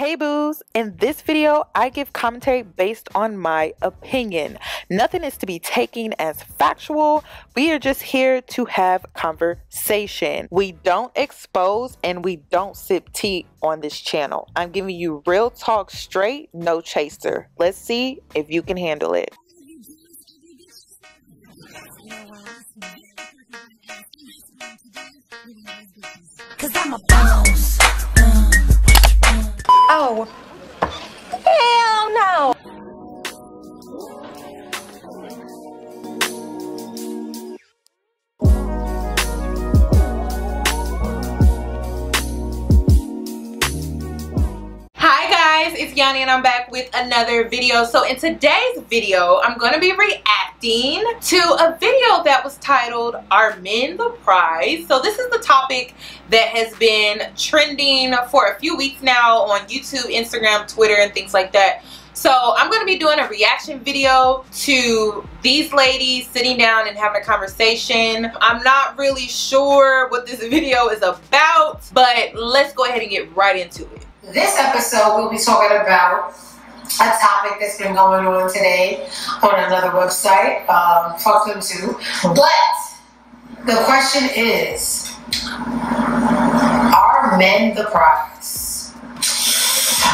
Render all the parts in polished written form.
Hey boos, in this video I give commentary based on my opinion. Nothing is to be taken as factual. We are just here to have conversation. We don't expose and we don't sip tea on this channel. I'm giving you real talk straight, no chaser. Let's see if you can handle it. Cause I'm a boss. Oh, hell no. Hi guys, it's Yanie and I'm back with another video. So in today's video, I'm going to be reacting to a video that was titled, Are Men the Prize? So this is the topic that has been trending for a few weeks now on YouTube, Instagram, Twitter, and things like that. So I'm going to be doing a reaction video to these ladies sitting down and having a conversation. I'm not really sure what this video is about, but let's go ahead and get right into it. This episode, we'll be talking about a topic that's been going on today on another website. Fuck them too. But the question is, are men the prize?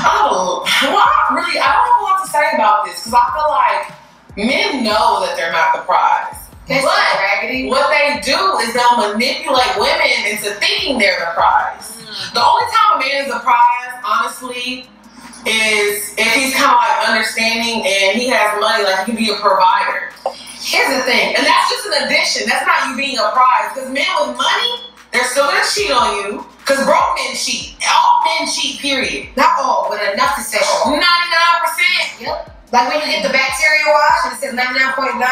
Oh, well, I don't have a lot to say about this because I feel like men know that they're not the prize. But what they do is they'll manipulate women into thinking they're the prize. The only time a man is a prize, honestly, is if he's kind of like understanding and he has money, like he can be a provider. Here's the thing, and that's just an addition. That's not you being a prize. Because men with money, they're still gonna cheat on you. Because broke men cheat. All men cheat, period. Not all, but enough to say all. 99%. Yep. Like when you get the bacteria wash and it says 99.9,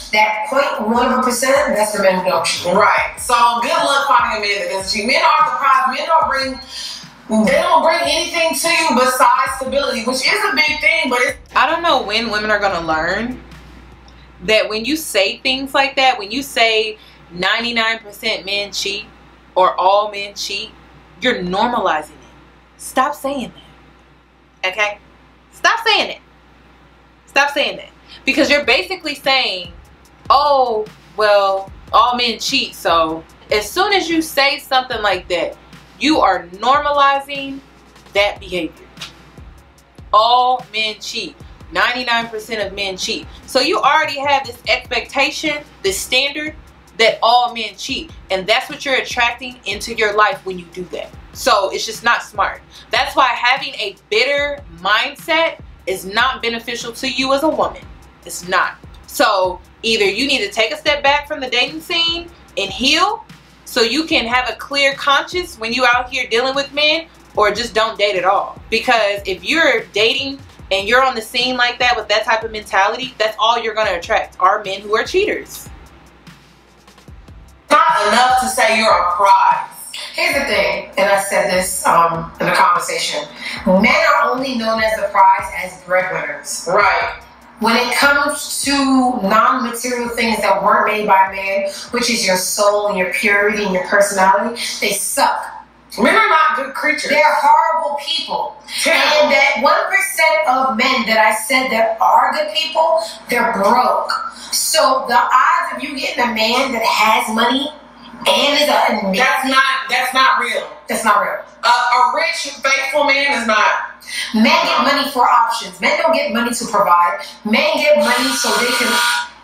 that 0.1%, that's the men who don't cheat. Right. So good luck finding a man that doesn't cheat. Men aren't the prize. Men don't bring anything to you besides stability, which is a big thing, but I don't know when women are gonna learn that when you say things like that, when you say 99% men cheat or all men cheat, you're normalizing it. Stop saying that. Okay? Stop saying it. Stop saying that. Because you're basically saying, oh, well, all men cheat. So as soon as you say something like that, you are normalizing that behavior. All men cheat. 99% of men cheat. So you already have this expectation, this standard that all men cheat. And that's what you're attracting into your life when you do that. So it's just not smart. That's why having a bitter mindset is not beneficial to you as a woman. It's not. So either you need to take a step back from the dating scene and heal so you can have a clear conscience when you out here dealing with men, or just don't date at all. Because if you're dating and you're on the scene like that with that type of mentality, that's all you're going to attract are men who are cheaters. Not enough to say you're a prize. Here's the thing, and I said this in the conversation. Men are only known as the prize as breadwinners. Right. When it comes to non-material things that weren't made by man, which is your soul and your purity and your personality, they suck. Men are not good creatures. They're horrible people. Yeah. And that 1% of men that I said that are good people, they're broke. So the odds of you getting a man that has money and is that's not real. That's not real. A rich, faithful man is not. Men get money for options. Men don't get money to provide. Men get money so they can.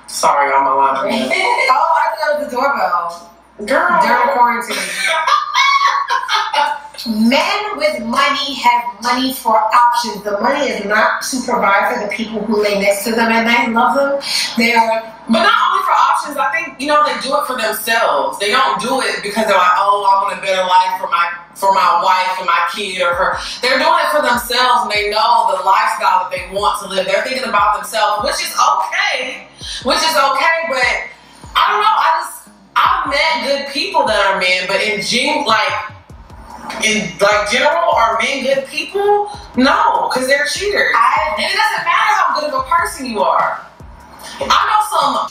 Sorry, I'm a lot of men. Oh, I thought it was the doorbell. Girl. During quarantine. Men with money have money for options. The money is not to provide for the people who lay next to them at night and love them. They are. But not only for options, I think, you know, they do it for themselves. They don't do it because they're like, oh, I want a better life for my wife and my kid or her. They're doing it for themselves and they know the lifestyle that they want to live. They're thinking about themselves, which is okay. But I don't know. I've met good people that are men, but in general, are men good people? No, because they're cheaters. And it doesn't matter how good of a person you are.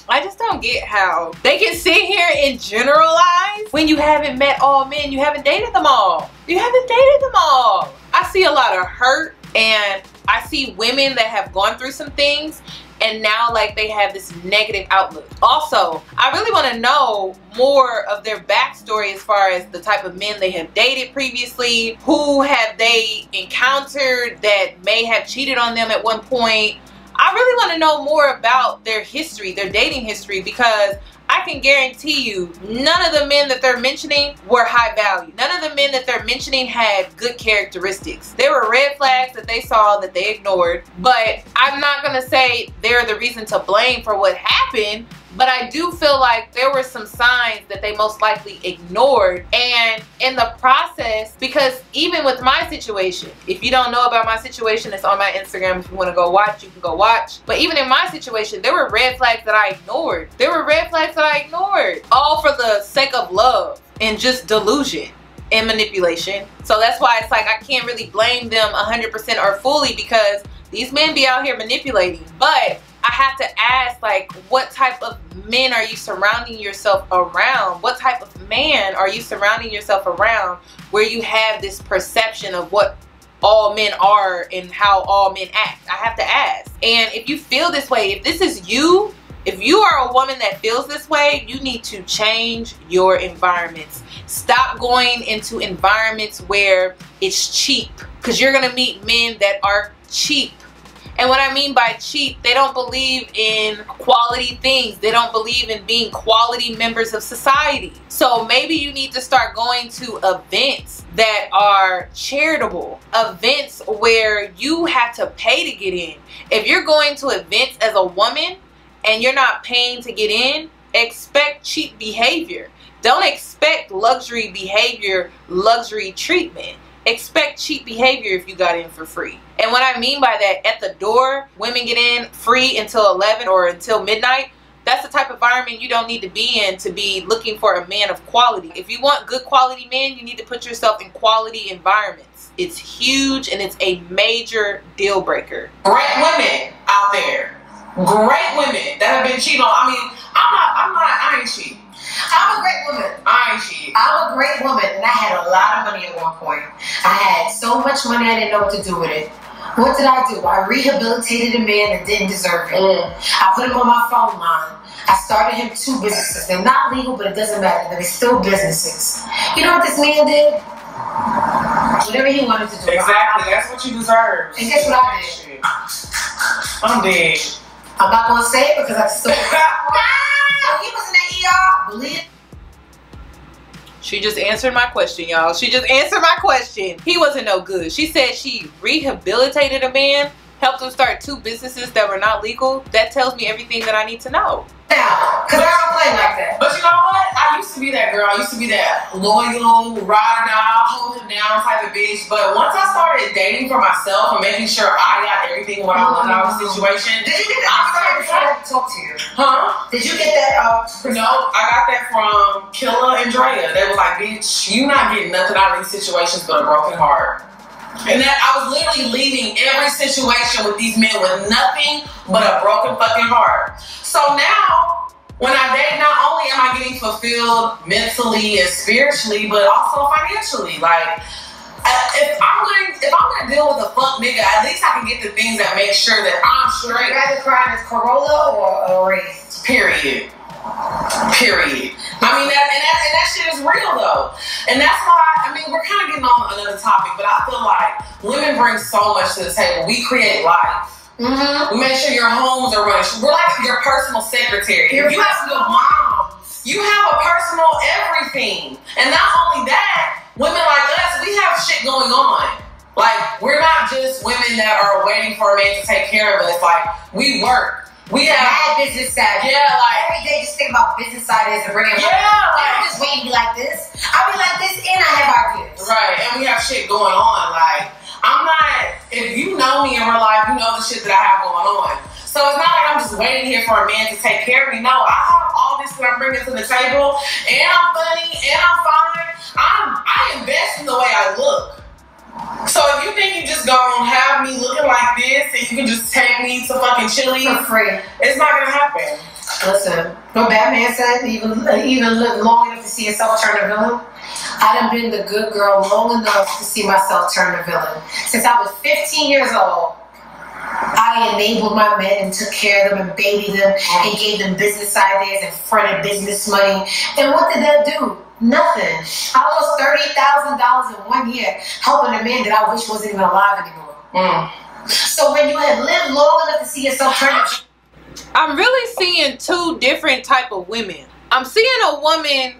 I just don't get how they can sit here and generalize when you haven't met all men. You haven't dated them all. You haven't dated them all. I see a lot of hurt, and I see women that have gone through some things and now like they have this negative outlook. Also, I really want to know more of their backstory as far as the type of men they have dated previously. Who have they encountered that may have cheated on them at one point? I really want to know more about their history, their dating history, because I can guarantee you none of the men that they're mentioning were high value. None of the men that they're mentioning had good characteristics. There were red flags that they saw that they ignored, but I'm not going to say they're the reason to blame for what happened. But I do feel like there were some signs that they most likely ignored. And in the process, because even with my situation, if you don't know about my situation, it's on my Instagram. If you want to go watch, you can go watch. But even in my situation, there were red flags that I ignored. There were red flags that I ignored. All for the sake of love and just delusion and manipulation. So that's why it's like I can't really blame them 100% or fully, because these men be out here manipulating. But I have to ask, like, what type of men are you surrounding yourself around? What type of man are you surrounding yourself around where you have this perception of what all men are and how all men act? I have to ask. And if you feel this way, if this is you, if you are a woman that feels this way, you need to change your environments. Stop going into environments where it's cheap, because you're going to meet men that are cheap. And what I mean by cheap, they don't believe in quality things. They don't believe in being quality members of society. So maybe you need to start going to events that are charitable, events where you have to pay to get in. If you're going to events as a woman and you're not paying to get in, expect cheap behavior. Don't expect luxury behavior, luxury treatment. Expect cheap behavior if you got in for free. And what I mean by that, at the door, women get in free until 11 or until midnight. That's the type of environment you don't need to be in to be looking for a man of quality. If you want good quality men, you need to put yourself in quality environments. It's huge and it's a major deal breaker. Great women out there. Great women that have been cheated on. I mean, I ain't cheating. I'm a great woman. I ain't cheating. I'm a great woman, and I had a lot of money at one point. I had so much money I didn't know what to do with it. What did I do? I rehabilitated a man that didn't deserve it. I put him on my phone line. I started him 2 businesses. They're not legal, but it doesn't matter. They're still businesses. You know what this man did? Whatever he wanted to do. Exactly. That's what you deserve. And guess what I did? I'm dead. I'm not going to say it because I still... He was in the ER. Believe it. She just answered my question, y'all. She just answered my question. He wasn't no good. She said she rehabilitated a man, helped him start 2 businesses that were not legal. That tells me everything that I need to know. Now, because I don't play like that. But you know what? I used to be that girl. I used to be that loyal, ride or die, hold him down type of bitch. But once I started dating for myself and making sure I got everything what I wanted out of the situation. Did you get that? I'm sorry before I talk to you. Huh? Did you get that? No, I got that from Killa and Drea. They was like, bitch, you not getting nothing out of these situations but a broken heart. And that I was literally leaving every situation with these men with nothing but a broken fucking heart. So now, when I date, not only am I getting fulfilled mentally and spiritually, but also financially. Like, if I'm gonna deal with a fuck nigga, at least I can get the things that make sure that I'm straight. Would you rather cry as Corolla or a Wraith? Period. I mean, that shit is real though. And that's why, I mean, we're kind of getting on another topic, but I feel like women bring so much to the table. We create life. We make sure your homes are running. We're like your personal secretary. You have your mom. You have a personal everything. And not only that, women like us, we have shit going on. Like, we're not just women that are waiting for a man to take care of us. Like, we work. We have business side. Yeah, like every day just think about business ideas and bringing money. Yeah, like I just wait and be like this. I'll be like this and I have ideas. Right, and we have shit going on. Like, I'm not, if you know me in real life, you know the shit that I have going on. So it's not like I'm just waiting here for a man to take care of me. No, I have all this that I'm bringing to the table, and I'm funny, and I'm fine. I invest in the way I look. So if you think you just gonna have me looking like this and you can just take me to fucking Chili's for free, it's not gonna happen. Listen, no Batman said even live long enough to see himself turn a villain. I done been the good girl long enough to see myself turn the villain. Since I was 15 years old, I enabled my men and took care of them and babied them and gave them business ideas and fronted business money. And what did that do? Nothing. I lost $30,000 in 1 year helping a man that I wish wasn't even alive anymore. So when you have lived long enough to see yourself turn it, I'm really seeing two different type of women. I'm seeing a woman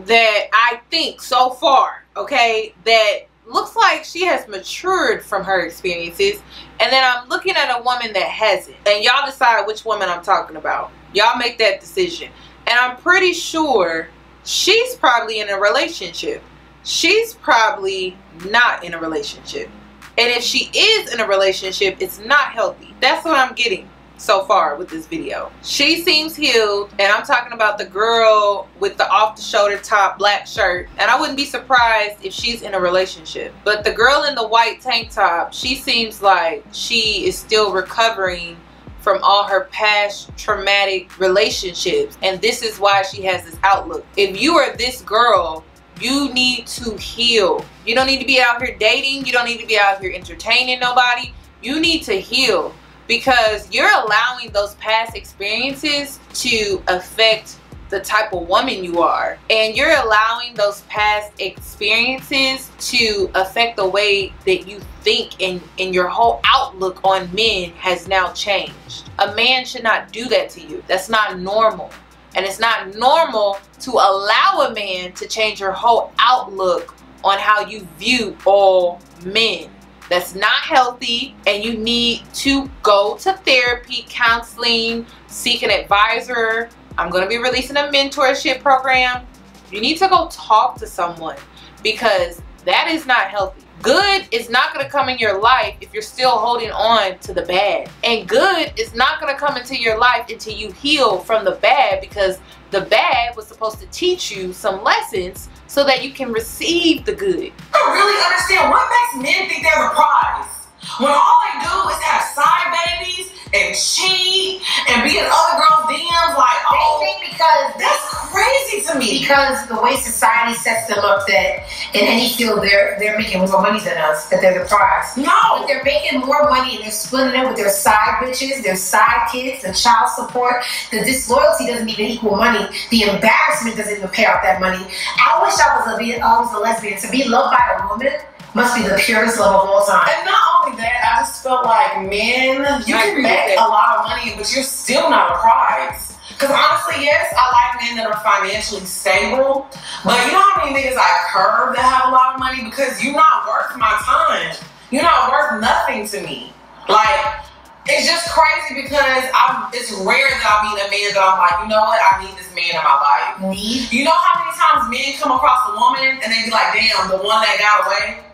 that I think so far, okay, that looks like she has matured from her experiences, and then I'm looking at a woman that hasn't. And y'all decide which woman I'm talking about. Y'all make that decision. And I'm pretty sure she's probably in a relationship. She's probably not in a relationship. And if she is in a relationship, it's not healthy. That's what I'm getting so far with this video. She seems healed, and I'm talking about the girl with the off-the-shoulder top black shirt, and I wouldn't be surprised if she's in a relationship. But the girl in the white tank top, she seems like she is still recovering from all her past traumatic relationships, and this is why she has this outlook. If you are this girl, you need to heal. You don't need to be out here dating. You don't need to be out here entertaining nobody. You need to heal, because you're allowing those past experiences to affect the type of woman you are. And you're allowing those past experiences to affect the way that you think, and your whole outlook on men has now changed. A man should not do that to you. That's not normal. And it's not normal to allow a man to change your whole outlook on how you view all men. That's not healthy, and you need to go to therapy, counseling, seek an advisor. I'm going to be releasing a mentorship program. You need to go talk to someone, because that is not healthy. Good is not going to come in your life if you're still holding on to the bad. And good is not going to come into your life until you heal from the bad, because the bad was supposed to teach you some lessons so that you can receive the good. I don't really understand what makes men think they're the prize, when all they do is have side babies and cheat and be in other girls' DMs. Like, oh, they think because that's crazy to me. Because the way society sets them up, that in any field they're making more money than us, that they're the prize. No, but they're making more money and they're splitting it with their side bitches, their side kids, the child support. The disloyalty doesn't even equal money. The embarrassment doesn't even pay out that money. I wish I was a lesbian. To be loved by a woman must be the purest love of all time. And not only that, I just feel like men, you can make a lot of money, but you're still not a prize. Because honestly, yes, I like men that are financially stable, but you know how many niggas I curve that have a lot of money? Because you're not worth my time. You're not worth nothing to me. Like, it's just crazy, because it's rare that I meet a man that I'm like, you know what, I need this man in my life. You know how many times men come across a woman and they be like, damn, the one that got away?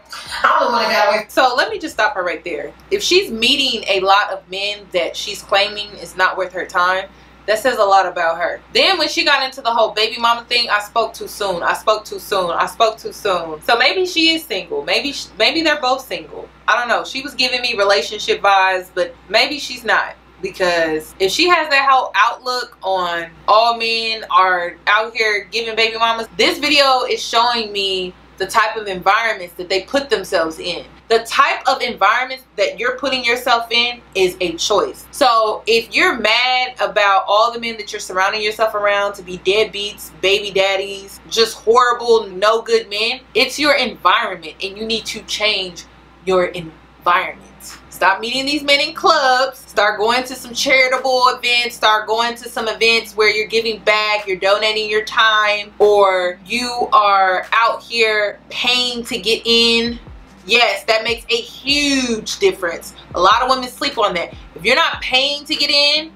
I'm the one that got away. So let me just stop her right there. If she's meeting a lot of men that she's claiming is not worth her time, that says a lot about her. Then when she got into the whole baby mama thing, I spoke too soon. I spoke too soon. I spoke too soon. So maybe she is single. Maybe they're both single. I don't know. She was giving me relationship vibes, but maybe she's not. Because if she has that whole outlook on all men are out here giving baby mamas, this video is showing me the type of environments that they put themselves in. The type of environments that you're putting yourself in is a choice. So if you're mad about all the men that you're surrounding yourself around to be deadbeats, baby daddies, just horrible, no good men, it's your environment, and you need to change your environment. Stop meeting these men in clubs. Start going to some charitable events. Start going to some events where you're giving back, you're donating your time, or you are out here paying to get in. Yes, that makes a huge difference. A lot of women sleep on that. If you're not paying to get in,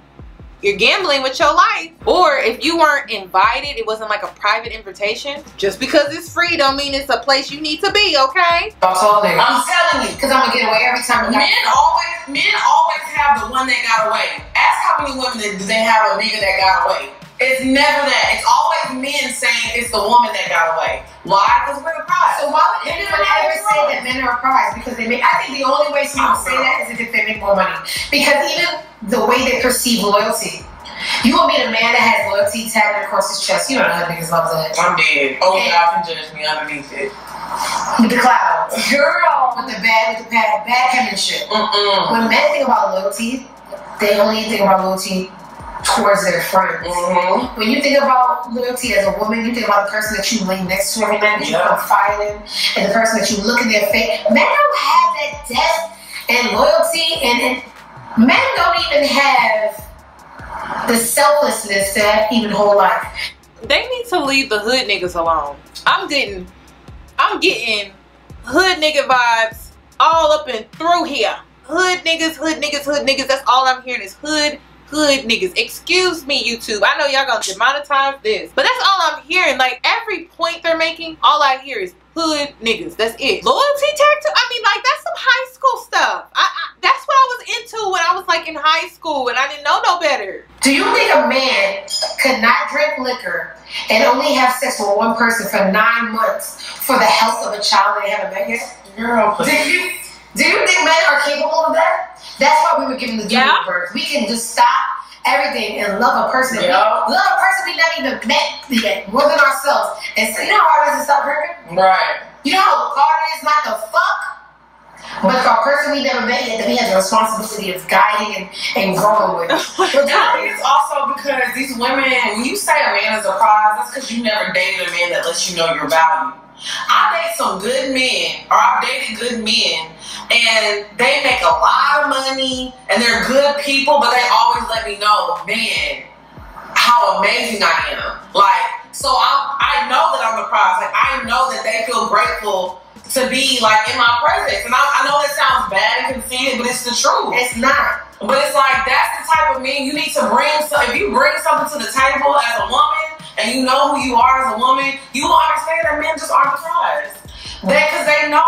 you're gambling with your life. Or if you weren't invited, it wasn't like a private invitation, just because it's free don't mean it's a place you need to be, okay? I'm telling you, because I'm gonna get away every time. Men always have the one that got away. Ask how many women do they have a nigga that got away. It's never that. It's always men saying it's the woman that got away. Why? Because we're the prize. So why would anyone ever say that men are a prize? Because they make, I think the only way someone would say that is if they make more money. Because even the way they perceive loyalty, You gonna meet a man that has loyalty tagged across his chest. You don't know how niggas love that. I'm dead. Oh, y'all can judge me underneath it. With the clouds. Girl. With the bad penmanship. When men think about loyalty, they only think about loyalty towards their friends. When you think about loyalty as a woman, you think about the person that you lay next to every night, that you confide in, and the person that you look in their face. Men don't have that depth and loyalty, and men don't even have the selflessness to even hold life. They need to leave the hood niggas alone. I'm getting hood nigga vibes all up and through here. Hood niggas, hood niggas, hood niggas. That's all I'm hearing is hood niggas. Excuse me, YouTube. I know y'all gonna demonetize this, but that's all I'm hearing. Like every point they're making, all I hear is hood niggas. That's it. Loyalty tattoo. I mean, like that's some high school stuff. That's what I was into when I was like in high school and I didn't know no better. Do you think a man could not drink liquor and only have sex with one person for 9 months for the health of a child they haven't met yet? Girl, do you think men are capable of that? That's why we were given the universe. We can just stop everything and love a person. Love a person we never even met yet, more than ourselves. And so you know how hard it is to stop drinking? Right. You know how hard it is not to fuck? But for a person we never met yet, that we have the responsibility of guiding and growing with. But I think it's also because these women, when you say a man is a prize, that's because you never dated a man that lets you know your value. I date some good men, or I've dated good men, and they make a lot of money, and they're good people, but they always let me know, man, how amazing I am. Like, so I know that I'm the prize. Like, I know that they feel grateful to be like in my presence. And I know that sounds bad and conceited, but it's the truth. It's not. But it's like, that's the type of man you need to bring. So if you bring something to the table as a woman, and you know who you are as a woman, you will understand that men just aren't the prize. Because they know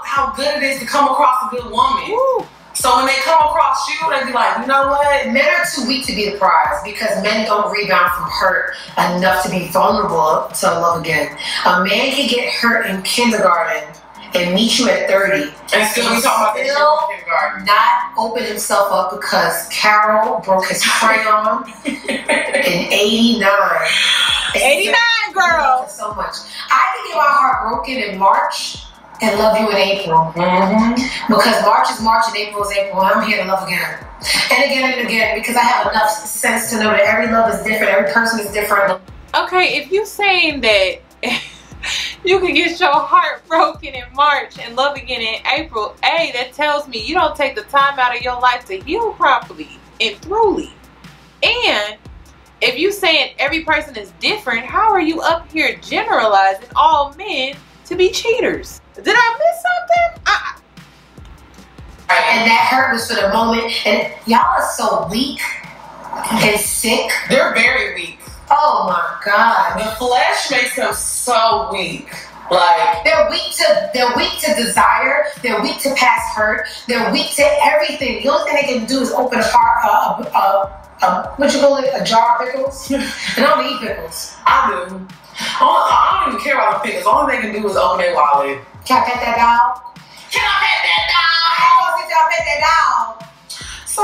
how good it is to come across a good woman. Woo. So when they come across you, they be like, you know what? Men are too weak to be the prize because men don't rebound from hurt enough to be vulnerable to love again. A man can get hurt in kindergarten and meet you at 30 and still be talking about that shit in kindergarten. Not open himself up because Carol broke his crayon in 89. 89, girl. So much. I can get my heart broken in March and love you in April. Because March is March and April is April, and I'm here to love again. And again, because I have enough sense to know that every love is different, every person is different. Okay, if you're saying that you can get your heart broken in March and love again in April, that tells me you don't take the time out of your life to heal properly and truly. And if you saying every person is different, how are you up here generalizing all men to be cheaters? Did I miss something? And that hurt was for the moment. And y'all are so weak and sick. They're very weak. Oh my God. The flesh makes them so weak. Like they're weak to desire. They're weak to past hurt. They're weak to everything. The only thing they can do is open a what you call it, a jar of pickles. And I don't eat pickles. I do. I don't even care about the pickles. All they can do is open their wallet. Can I pet that doll? Can I pet that doll? I want to see y'all pet that doll. So,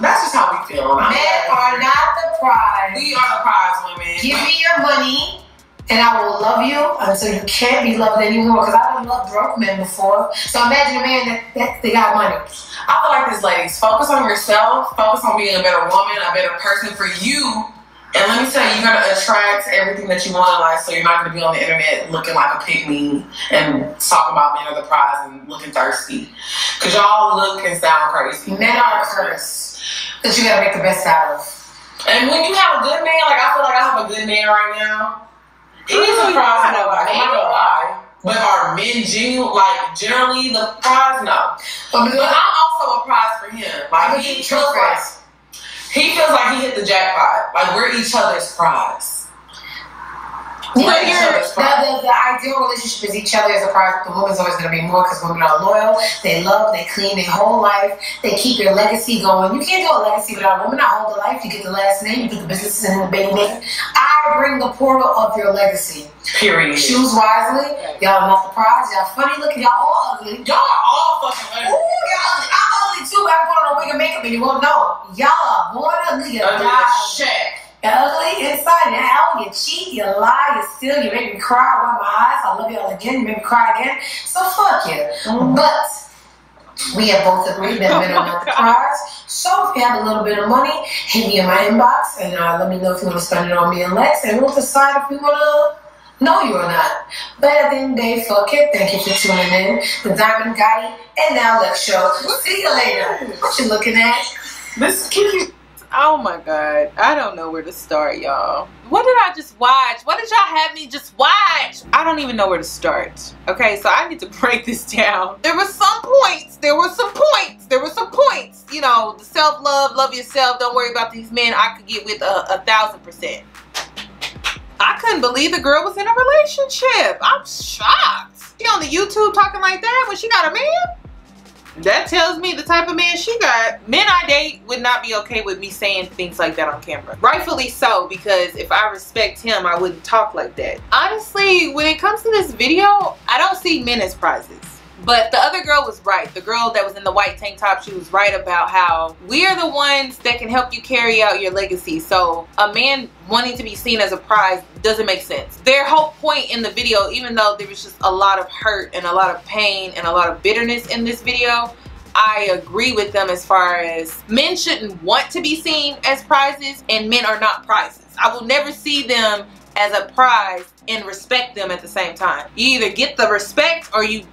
that's just how we feel. Men are not the prize. We are the prize women. Give me your money, and I will love you until you can't be loved anymore. Because I done loved broke men before. So imagine a man that they got money. I feel like this, ladies. Focus on yourself. Focus on being a better woman, a better person for you. And let me tell you, you're going to attract everything that you want in life, so you're not going to be on the internet looking like a pygmy and talking about men are the prize and looking thirsty. Because y'all look and sound crazy. Men are a curse that you got to make the best out of. And when you have a good man, like I feel like I have a good man right now, he's a prize. I'm not going to lie. But are men generally the prize? No. But I'm also a prize for him. Like he feels like he hit the jackpot. Like we're each other's prize. The ideal relationship is each other as a prize. The woman's always going to be more because women are loyal. They love, they clean their whole life. They keep your legacy going. You can't do a legacy without a woman. I hold the life. You get the last name. You get the businesses and the baby name. I bring the portal of your legacy. Period. Choose wisely. Y'all are not the prize. Y'all funny looking. Y'all all ugly. Y'all are all fucking ugly. Ooh, y'all ugly. I'm ugly ugly too, but I put on a wig and makeup and you won't know. Y'all born ugly, you die. You're ugly inside, you're out, you cheat, you lie, you steal, you make me cry, wipe my eyes, I love y'all again, you make me cry again. So fuck you. But we have both agreed that men are not the prize. So if you have a little bit of money, hit me in my inbox and let me know if you want to spend it on me and Lex, and we'll decide if we want to know you or not. But at the end of the day, fuck it. Thank you for tuning in. The Diamond Gotti and Now Lex Show. See you later. What you looking at? This is cute. Oh my God. I don't know where to start, y'all. What did I just watch? What did y'all have me just watch? I don't even know where to start. Okay, so I need to break this down. There were some points. There were some points. You know, the self-love, love yourself, don't worry about these men. I could get with 1,000%. I couldn't believe the girl was in a relationship. I'm shocked. She on the YouTube talking like that when she got a man? That tells me the type of man she got. Men I date would not be okay with me saying things like that on camera. Rightfully so, because if I respect him, I wouldn't talk like that. Honestly, when it comes to this video, I don't see men as prizes. But the other girl was right. The girl that was in the white tank top, she was right about how we are the ones that can help you carry out your legacy. So a man wanting to be seen as a prize doesn't make sense. Their whole point in the video, even though there was just a lot of hurt and a lot of pain and a lot of bitterness in this video, I agree with them as far as men shouldn't want to be seen as prizes and men are not prizes. I will never see them as a prize and respect them at the same time. You either get the respect or you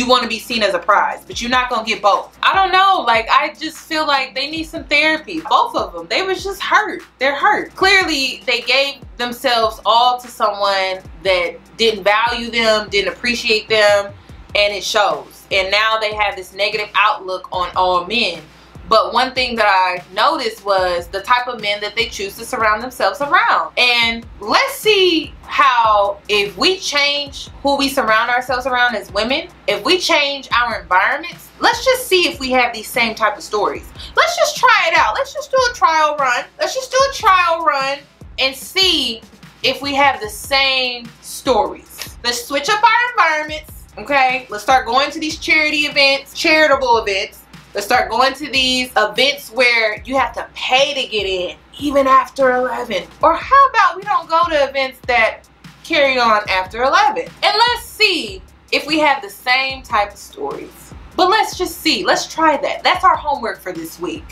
want to be seen as a prize, but you're not gonna get both. I don't know, like I just feel like they need some therapy. Both of them, they was just hurt. They're hurt. Clearly they gave themselves all to someone that didn't value them, didn't appreciate them, and it shows. And now they have this negative outlook on all men. But one thing that I noticed was the type of men that they choose to surround themselves around. And let's see how, if we change who we surround ourselves around as women, if we change our environments, let's just see if we have these same type of stories. Let's just try it out. Let's just do a trial run. Let's just do a trial run and see if we have the same stories. Let's switch up our environments, okay? Let's start going to these charity events, charitable events. Let's start going to these events where you have to pay to get in, even after 11. Or how about we don't go to events that carry on after 11? And let's see if we have the same type of stories. But let's just see. Let's try that. That's our homework for this week.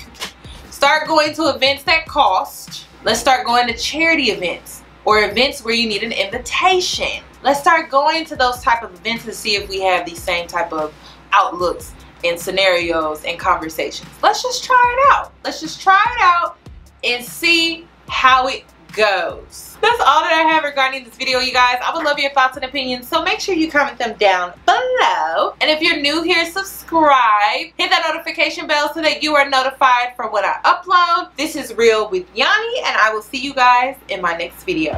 Start going to events that cost. Let's start going to charity events or events where you need an invitation. Let's start going to those type of events and see if we have these same type of outlooks and scenarios and conversations. Let's just try it out. Let's just try it out and see how it goes. That's all that I have regarding this video, you guys. I would love your thoughts and opinions, so make sure you comment them down below. And if you're new here, subscribe. Hit that notification bell so that you are notified for when I upload. This is Real with Yanie, and I will see you guys in my next video.